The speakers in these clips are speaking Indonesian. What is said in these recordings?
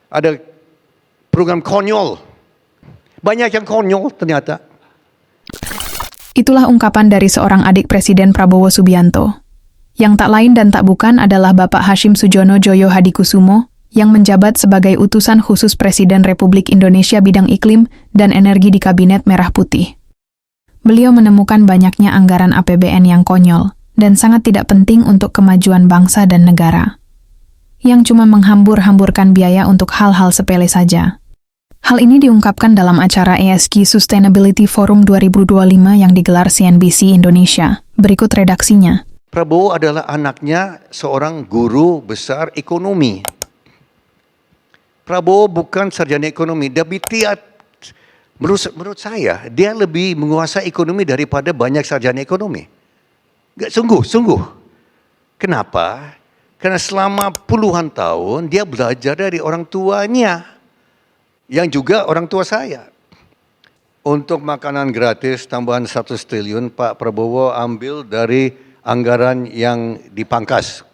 Ada program konyol. Banyak yang konyol ternyata. Itulah ungkapan dari seorang adik Presiden Prabowo Subianto. Yang tak lain dan tak bukan adalah Bapak Hashim Sujono Joyo Hadikusumo, yang menjabat sebagai utusan khusus Presiden Republik Indonesia bidang iklim dan energi di Kabinet Merah Putih. Beliau menemukan banyaknya anggaran APBN yang konyol dan sangat tidak penting untuk kemajuan bangsa dan negara, yang cuma menghambur-hamburkan biaya untuk hal-hal sepele saja. Hal ini diungkapkan dalam acara ESG Sustainability Forum 2025 yang digelar CNBC Indonesia. Berikut redaksinya. Prabowo adalah anaknya seorang guru besar ekonomi. Prabowo bukan sarjana ekonomi, tapi menurut saya dia lebih menguasai ekonomi daripada banyak sarjana ekonomi. Sungguh. Kenapa? Karena selama puluhan tahun dia belajar dari orang tuanya, yang juga orang tua saya. Untuk makanan gratis tambahan 100 triliun, Pak Prabowo ambil dari anggaran yang dipangkas.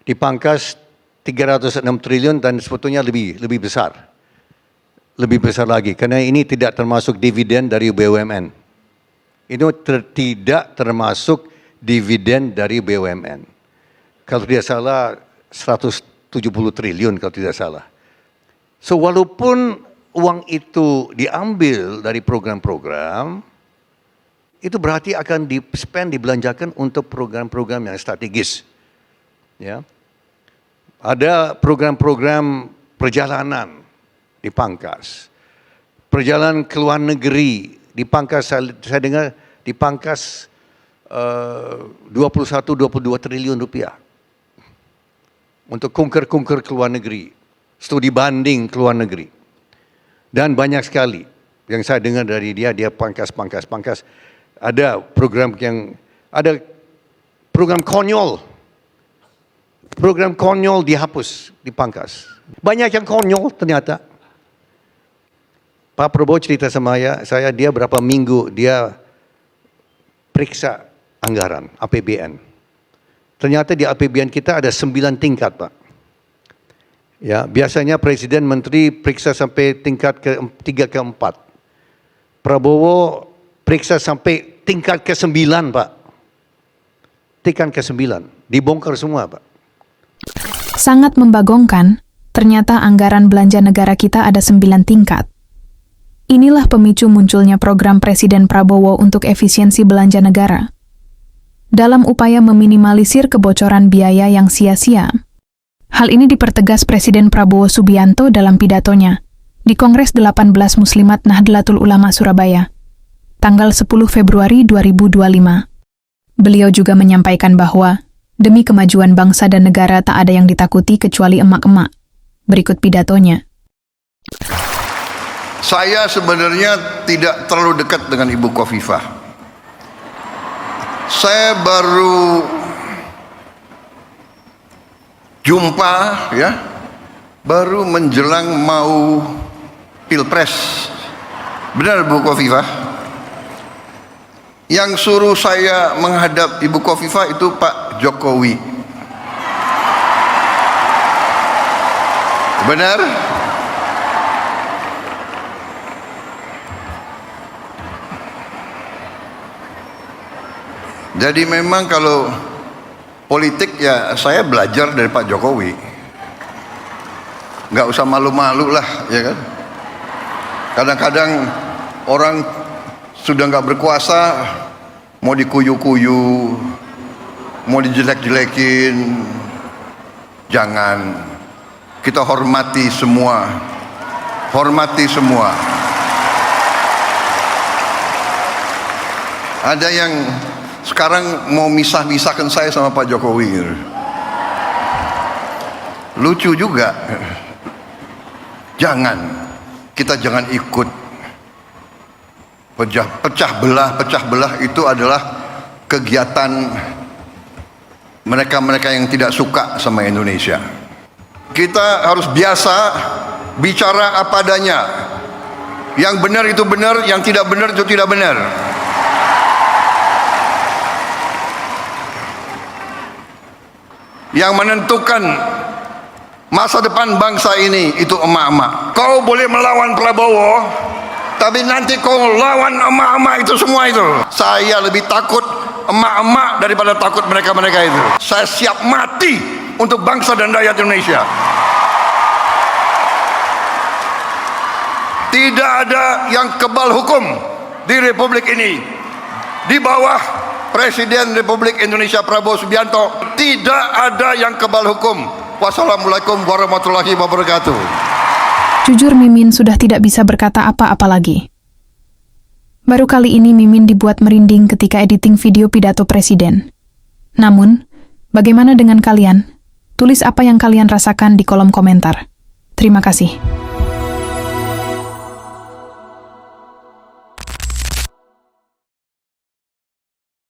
Dipangkas 306 triliun dan sebetulnya lebih besar. Lebih besar lagi, karena ini tidak termasuk dividen dari BUMN. Ini tidak termasuk dividen dari BUMN. Kalau tidak salah 170 triliun kalau tidak salah. So walaupun uang itu diambil dari program-program, itu berarti akan dibelanjakan untuk program-program yang strategis. Ya. Ada program-program perjalanan dipangkas. Perjalanan ke luar negeri dipangkas, saya dengar dipangkas 21-22 triliun rupiah. Untuk kunker-kunker ke luar negeri. Studi banding ke luar negeri. Dan banyak sekali yang saya dengar dari dia pangkas. Ada program konyol. Program konyol dihapus, dipangkas. Banyak yang konyol ternyata. Pak Prabowo cerita sama saya dia berapa minggu dia periksa anggaran APBN. Ternyata di APBN kita ada 9 tingkat, Pak. Ya, biasanya presiden menteri periksa sampai tingkat ke-3 ke-4. Prabowo periksa sampai tingkat ke-9, Pak. Tingkat ke-9, dibongkar semua, Pak. Sangat membagongkan, ternyata anggaran belanja negara kita ada 9 tingkat. Inilah pemicu munculnya program Presiden Prabowo untuk efisiensi belanja negara. Dalam upaya meminimalisir kebocoran biaya yang sia-sia. Hal ini dipertegas Presiden Prabowo Subianto dalam pidatonya di Kongres 18 Muslimat Nahdlatul Ulama Surabaya, tanggal 10 Februari 2025. Beliau juga menyampaikan bahwa demi kemajuan bangsa dan negara tak ada yang ditakuti kecuali emak-emak. Berikut pidatonya. Saya sebenarnya tidak terlalu dekat dengan Ibu Khofifah. Saya baru jumpa baru menjelang mau Pilpres. Benar Bu Khofifah? Yang suruh saya menghadap Ibu Khofifah itu Pak Jokowi. Benar? Jadi memang kalau politik ya saya belajar dari Pak Jokowi. Nggak usah malu-malu lah, ya kan? Kadang-kadang orang sudah nggak berkuasa, mau dikuyu-kuyu, mau dijelek-jelekin. Jangan. Kita hormati semua. Hormati semua. Ada yang sekarang mau misah-misahkan saya sama Pak Jokowi. Lucu juga. Kita jangan ikut pecah belah itu adalah kegiatan mereka-mereka yang tidak suka sama Indonesia. Kita harus biasa bicara apa adanya. Yang benar itu benar, yang tidak benar itu tidak benar. Yang menentukan Masa depan bangsa ini itu emak-emak. Kau boleh melawan Prabowo, tapi nanti kau lawan emak-emak itu semua itu. Saya lebih takut emak-emak daripada takut mereka-mereka itu. Saya siap mati untuk bangsa dan rakyat Indonesia. Tidak ada yang kebal hukum di Republik ini. Di bawah Presiden Republik Indonesia Prabowo Subianto, tidak ada yang kebal hukum. Wassalamualaikum warahmatullahi wabarakatuh. Jujur Mimin sudah tidak bisa berkata apa-apa lagi. Baru kali ini Mimin dibuat merinding ketika editing video pidato Presiden. Namun, bagaimana dengan kalian? Tulis apa yang kalian rasakan di kolom komentar. Terima kasih.